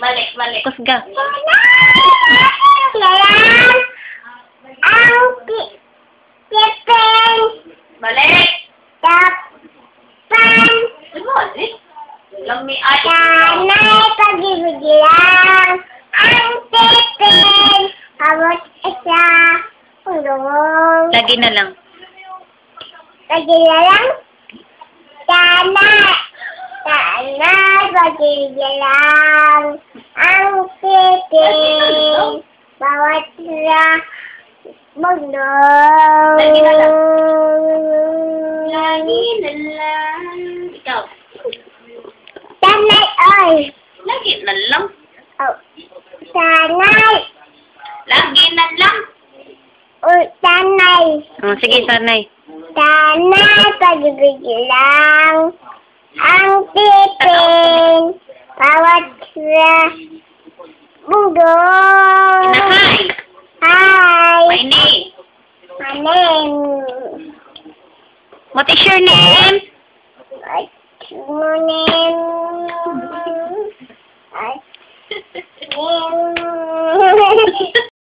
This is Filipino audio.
Balik. Kusga. Balik. Balik. Lami ay. Lagi na lang. Ang titin, bawat sila mundo. Lagi na lang. Lagi na lang. Ikaw. Sanay, oy. Lagi na lang. Oh. Sanay. Lagi na lang. Sanay. Oh, sige, sanay. Sanay, pagbibilang. Ang titin, bawat sila mundo. Inahay. Hi. My name. My name. What is your name? What's your name?